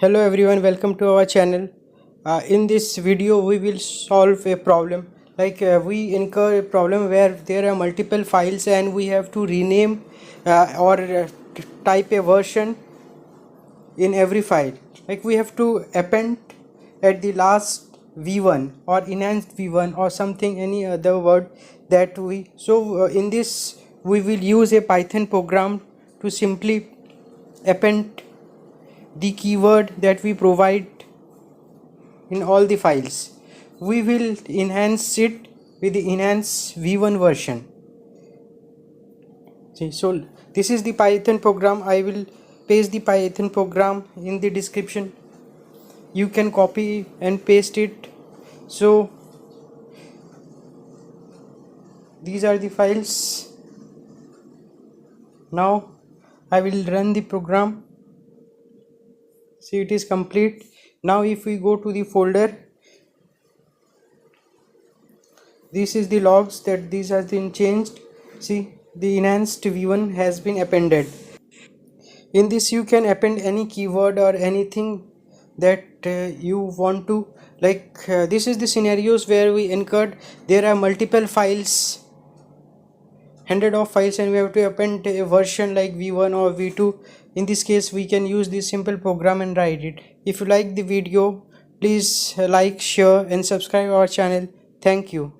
Hello everyone, welcome to our channel. In this video we will solve a problem we incur a problem where there are multiple files and we have to rename or type a version in every file. Like we have to append at the last v1 or enhanced v1 or something, any other word that we in this we will use a Python program to simply append the keyword that we provide in all the files. We will enhance it with the enhance v1 version. So this is the Python program. I will paste the Python program in the description. You can copy and paste it. So these are the files. Now I will run the program. See, it is complete. Now if we go to the folder, this is the logs that these have been changed. See, the enhanced v1 has been appended. In this you can append any keyword or anything that you want to. This is the scenarios where we incurred there are multiple files, hundred of files, and we have to append a version like v1 or v2. In this case we can use this simple program and write it. If you like the video, please like, share and subscribe our channel. Thank you.